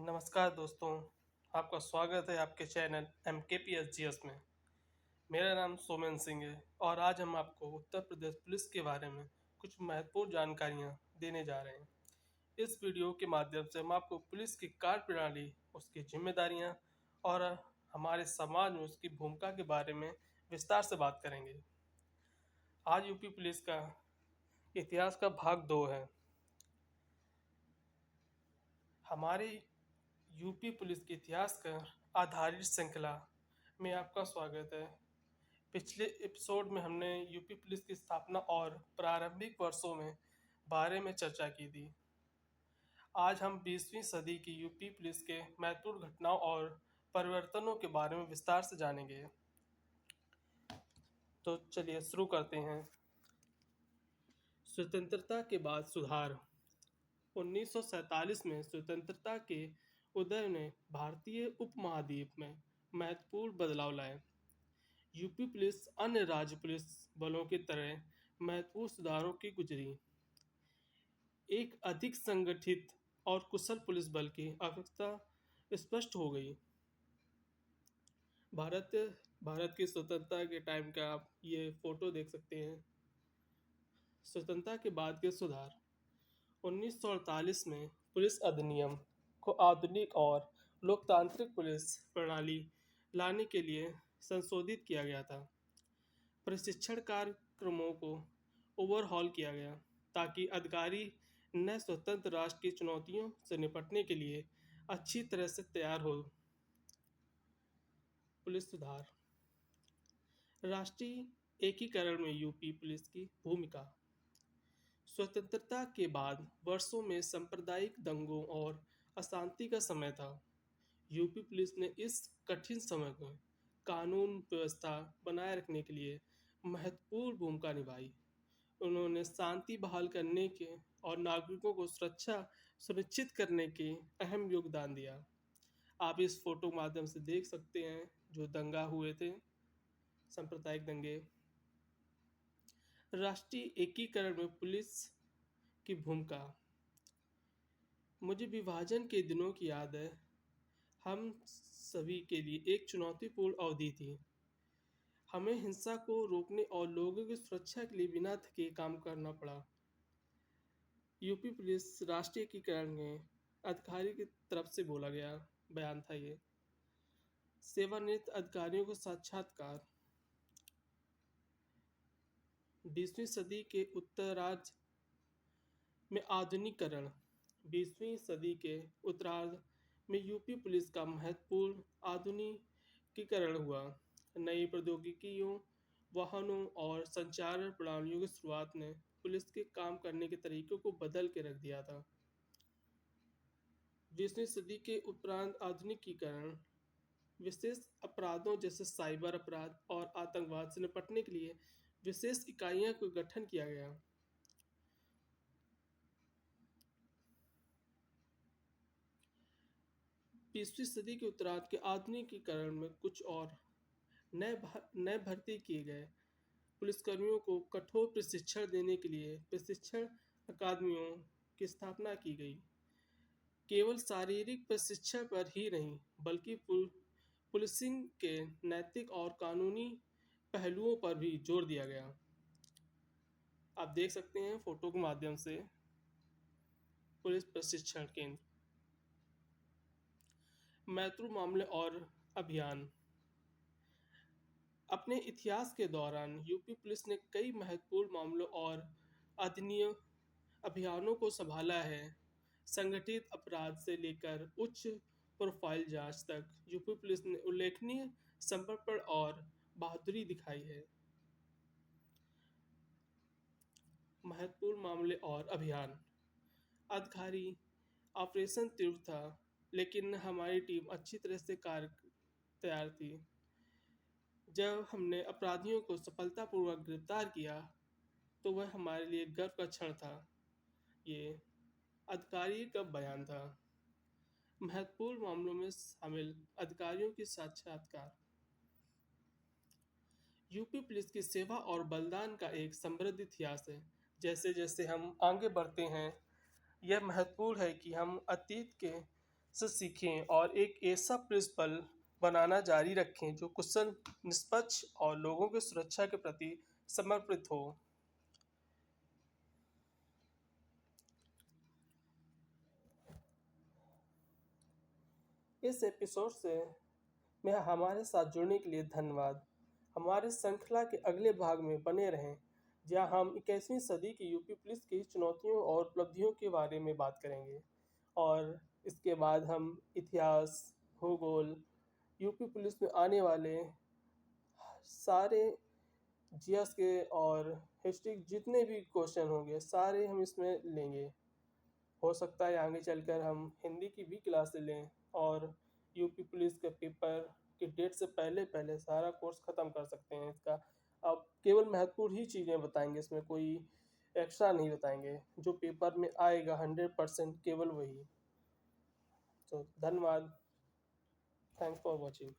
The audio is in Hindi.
नमस्कार दोस्तों, आपका स्वागत है आपके चैनल MKPSGS में। मेरा नाम सोमेन सिंह है और आज हम आपको उत्तर प्रदेश पुलिस के बारे में कुछ महत्वपूर्ण जानकारियां देने जा रहे हैं। इस वीडियो के माध्यम से हम आपको पुलिस की कार्यप्रणाली, उसकी जिम्मेदारियां और हमारे समाज में उसकी भूमिका के बारे में विस्तार से बात करेंगे। आज यूपी पुलिस का इतिहास का भाग 2 है। हमारे यूपी पुलिस के इतिहास पर आधारित श्रृंखला में आपका स्वागत है। पिछले एपिसोड में हमने यूपी पुलिस की स्थापना और प्रारंभिक वर्षों में बारे में चर्चा की थी। आज हम 20वीं सदी की यूपी पुलिस के महत्वपूर्ण घटनाओं और परिवर्तनों के बारे में विस्तार से जानेंगे। तो चलिए शुरू करते हैं। स्वतंत्रता के बाद सुधार। 1947 में स्वतंत्रता के उदय ने भारतीय उपमहाद्वीप में महत्वपूर्ण बदलाव लाए। यूपी पुलिस अन्य राज्य पुलिस बलों की तरह महत्वपूर्ण सुधारों की गुजरी। एक अधिक संगठित और कुशल पुलिस बल की आवश्यकता स्पष्ट हो गई। भारत भारत की स्वतंत्रता के टाइम का आप ये फोटो देख सकते हैं। स्वतंत्रता के बाद के सुधार। 1948 में पुलिस अधिनियम को आधुनिक और लोकतांत्रिक पुलिस प्रणाली लाने के लिए संशोधित किया गया था। प्रशिक्षण कार्यक्रमों को ओवरहॉल किया गया ताकि अधिकारी नए स्वतंत्र राष्ट्र की चुनौतियों से निपटने के लिए अच्छी तरह से तैयार हो। पुलिस सुधार। राष्ट्रीय एकीकरण में यूपी पुलिस की भूमिका। स्वतंत्रता के बाद वर्षों में सांप्रदायिक दंगों और अशांति का समय था। यूपी पुलिस ने इस कठिन समय में कानून व्यवस्था बनाए रखने के लिए महत्वपूर्ण भूमिका निभाई। उन्होंने शांति बहाल करने के और नागरिकों को सुरक्षा सुनिश्चित करने के अहम योगदान दिया। आप इस फोटो के माध्यम से देख सकते हैं जो दंगा हुए थे, सांप्रदायिक दंगे। राष्ट्रीय एकीकरण में पुलिस की भूमिका। मुझे विभाजन के दिनों की याद है। हम सभी के लिए एक चुनौतीपूर्ण अवधि थी। हमें हिंसा को रोकने और लोगों की सुरक्षा के लिए बिना थके काम करना पड़ा। यूपी पुलिस राष्ट्रीय एकीकरण में अधिकारी की तरफ से बोला गया बयान था ये। सेवानिवृत्त अधिकारियों को साक्षात्कार। 20वीं सदी के उत्तरार्ध में आधुनिकीकरण। 20वीं सदी के उत्तरार्ध में यूपी पुलिस का महत्वपूर्ण आधुनिकीकरण हुआ। नई प्रौद्योगिकियों, वाहनों और संचार प्रणालियों की शुरुआत ने पुलिस के काम करने के तरीकों को बदल के रख दिया था। 20वीं सदी के उपरांत आधुनिकीकरण विशेष अपराधों जैसे साइबर अपराध और आतंकवाद से निपटने के लिए विशेष इकाइयों का गठन किया गया। 20वीं सदी के उत्तरार्ध के आधुनिकीकरण में कुछ और नए भर्ती किए गए पुलिसकर्मियों को कठोर प्रशिक्षण देने के लिए प्रशिक्षण अकादमियों की स्थापना की गई। केवल शारीरिक प्रशिक्षण पर ही नहीं बल्कि पुलिसिंग के नैतिक और कानूनी पहलुओं पर भी जोर दिया गया। आप देख सकते हैं फोटो के माध्यम से पुलिस प्रशिक्षण केंद्र। महत्वपूर्ण मामले और अभियान। अपने इतिहास के दौरान यूपी पुलिस ने कई महत्वपूर्ण मामलों और अधिनियम अभियानों को संभाला है। संगठित अपराध से लेकर उच्च प्रोफाइल जांच तक यूपी पुलिस ने उल्लेखनीय समर्पण और बहादुरी दिखाई है। महत्वपूर्ण मामले और अभियान। अधिकारी ऑपरेशन तीव्र था, लेकिन हमारी टीम अच्छी तरह से कार्य तैयार थी। जब हमने अपराधियों को सफलतापूर्वक गिरफ्तार किया तो वह हमारे लिए गर्व का क्षण था। ये अधिकारी का बयान था। महत्वपूर्ण मामलों में शामिल अधिकारियों की साक्षात्कार। यूपी पुलिस की सेवा और बलिदान का एक समृद्ध इतिहास है। जैसे जैसे हम आगे बढ़ते हैं, यह महत्वपूर्ण है कि हम अतीत के से सीखें और एक ऐसा पुलिस बल बनाना जारी रखें जो कुशल, निष्पक्ष और लोगों की सुरक्षा के प्रति समर्पित हो। इस एपिसोड से में हमारे साथ जुड़ने के लिए धन्यवाद। हमारे श्रृंखला के अगले भाग में बने रहें, जहां हम 21वीं सदी की यूपी पुलिस की चुनौतियों और उपलब्धियों के बारे में बात करेंगे। और इसके बाद हम इतिहास, भूगोल, यूपी पुलिस में आने वाले सारे जीएस के और हिस्ट्री जितने भी क्वेश्चन होंगे सारे हम इसमें लेंगे। हो सकता है आगे चलकर हम हिंदी की भी क्लासें लें और यूपी पुलिस के पेपर की डेट से पहले पहले सारा कोर्स ख़त्म कर सकते हैं इसका। अब केवल महत्वपूर्ण ही चीज़ें बताएंगे, इसमें कोई एक्स्ट्रा नहीं बताएंगे। जो पेपर में आएगा 100% केवल वही। तो धन्यवाद। Thanks for watching.